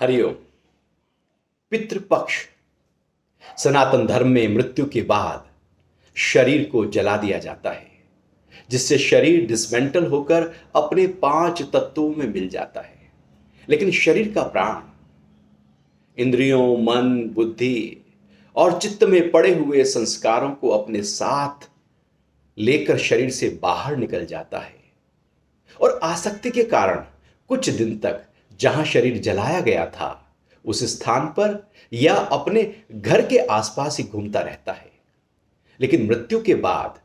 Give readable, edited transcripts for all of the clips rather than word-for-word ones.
हरिओम। पितृपक्ष। सनातन धर्म में मृत्यु के बाद शरीर को जला दिया जाता है, जिससे शरीर डिसमेंटल होकर अपने 5 तत्वों में मिल जाता है। लेकिन शरीर का प्राण इंद्रियों, मन, बुद्धि और चित्त में पड़े हुए संस्कारों को अपने साथ लेकर शरीर से बाहर निकल जाता है और आसक्ति के कारण कुछ दिन तक जहां शरीर जलाया गया था उस स्थान पर या अपने घर के आसपास ही घूमता रहता है। लेकिन मृत्यु के बाद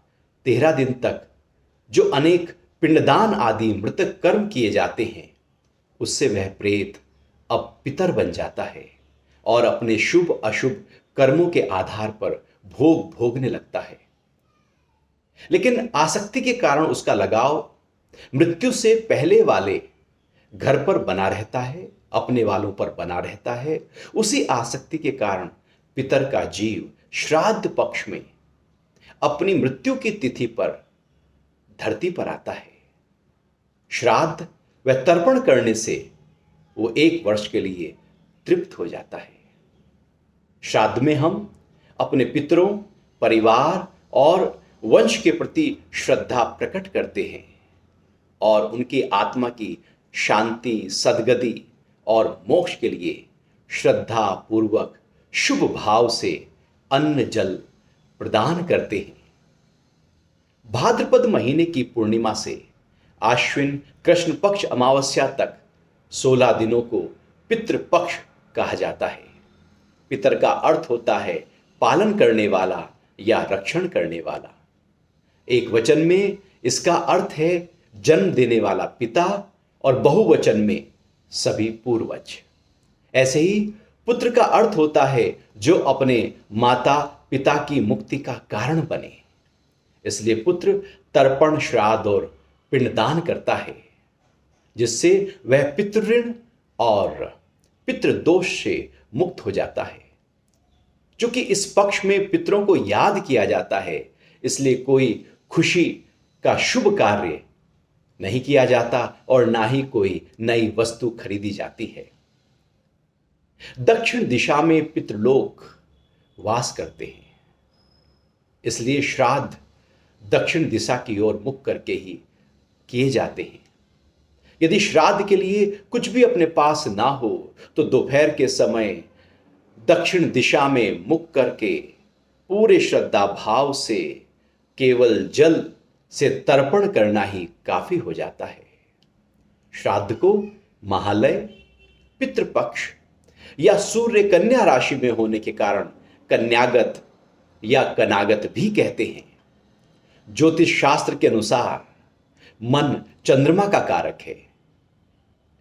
13 दिन तक जो अनेक पिंडदान आदि मृतक कर्म किए जाते हैं, उससे वह प्रेत अब पितर बन जाता है और अपने शुभ अशुभ कर्मों के आधार पर भोग भोगने लगता है। लेकिन आसक्ति के कारण उसका लगाव मृत्यु से पहले वाले घर पर बना रहता है, अपने वालों पर बना रहता है। उसी आसक्ति के कारण पितर का जीव श्राद्ध पक्ष में अपनी मृत्यु की तिथि पर धरती पर आता है। श्राद्ध व तर्पण करने से वो 1 वर्ष के लिए तृप्त हो जाता है। श्राद्ध में हम अपने पितरों, परिवार और वंश के प्रति श्रद्धा प्रकट करते हैं और उनकी आत्मा की शांति, सद्गति और मोक्ष के लिए श्रद्धा पूर्वक शुभ भाव से अन्न जल प्रदान करते हैं। भाद्रपद महीने की पूर्णिमा से आश्विन कृष्ण पक्ष अमावस्या तक 16 दिनों को पितृपक्ष कहा जाता है। पितर का अर्थ होता है पालन करने वाला या रक्षण करने वाला। एक वचन में इसका अर्थ है जन्म देने वाला पिता और बहुवचन में सभी पूर्वज। ऐसे ही पुत्र का अर्थ होता है जो अपने माता पिता की मुक्ति का कारण बने। इसलिए पुत्र तर्पण, श्राद्ध और पिंडदान करता है, जिससे वह पितृऋण और पितृदोष से मुक्त हो जाता है। क्योंकि इस पक्ष में पितरों को याद किया जाता है, इसलिए कोई खुशी का शुभ कार्य नहीं किया जाता और ना ही कोई नई वस्तु खरीदी जाती है। दक्षिण दिशा में पितृलोक वास करते हैं, इसलिए श्राद्ध दक्षिण दिशा की ओर मुख करके ही किए जाते हैं। यदि श्राद्ध के लिए कुछ भी अपने पास ना हो तो दोपहर के समय दक्षिण दिशा में मुख करके पूरे श्रद्धा भाव से केवल जल से तर्पण करना ही काफी हो जाता है। श्राद्ध को महालय, पितृपक्ष या सूर्य कन्या राशि में होने के कारण कन्यागत या कनागत भी कहते हैं। ज्योतिष शास्त्र के अनुसार मन चंद्रमा का कारक है,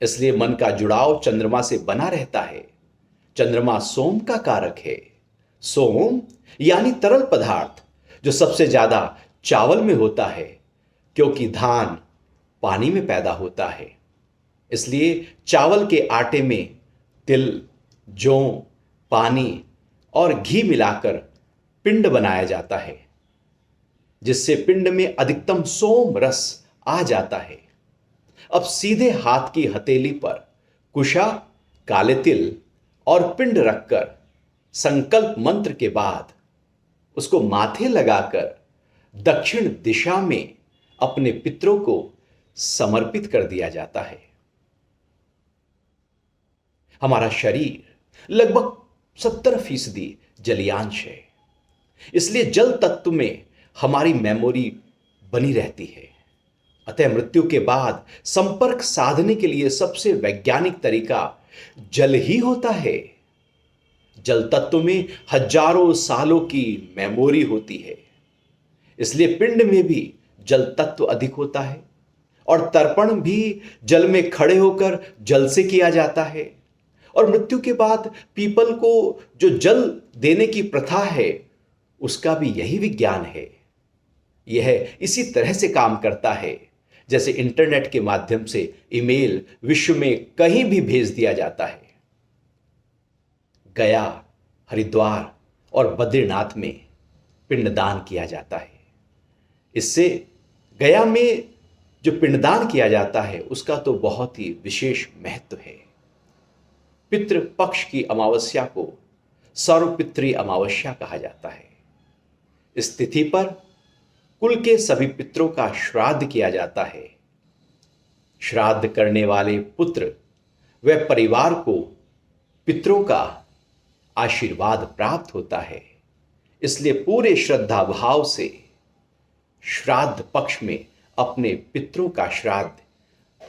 इसलिए मन का जुड़ाव चंद्रमा से बना रहता है। चंद्रमा सोम का कारक है। सोम यानी तरल पदार्थ जो सबसे ज्यादा चावल में होता है, क्योंकि धान पानी में पैदा होता है। इसलिए चावल के आटे में तिल, जौ, पानी और घी मिलाकर पिंड बनाया जाता है, जिससे पिंड में अधिकतम सोम रस आ जाता है। अब सीधे हाथ की हथेली पर कुशा, काले तिल और पिंड रखकर संकल्प मंत्र के बाद उसको माथे लगाकर दक्षिण दिशा में अपने पितरों को समर्पित कर दिया जाता है। हमारा शरीर लगभग 70% जलीयांश है, इसलिए जल तत्व में हमारी मेमोरी बनी रहती है। अतः मृत्यु के बाद संपर्क साधने के लिए सबसे वैज्ञानिक तरीका जल ही होता है। जल तत्व में हजारों सालों की मेमोरी होती है, इसलिए पिंड में भी जल तत्व अधिक होता है और तर्पण भी जल में खड़े होकर जल से किया जाता है। और मृत्यु के बाद पीपल को जो जल देने की प्रथा है, उसका भी यही विज्ञान है। यह इसी तरह से काम करता है जैसे इंटरनेट के माध्यम से ईमेल विश्व में कहीं भी भेज दिया जाता है। गया, हरिद्वार और बद्रीनाथ में पिंडदान किया जाता है। इससे गया में जो पिंडदान किया जाता है उसका तो बहुत ही विशेष महत्व है। पितृपक्ष की अमावस्या को सर्वपितृ अमावस्या कहा जाता है। इस तिथि पर कुल के सभी पितरों का श्राद्ध किया जाता है। श्राद्ध करने वाले पुत्र व परिवार को पितरों का आशीर्वाद प्राप्त होता है। इसलिए पूरे श्रद्धा भाव से श्राद्ध पक्ष में अपने पितरों का श्राद्ध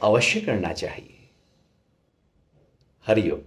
अवश्य करना चाहिए। हरिओम।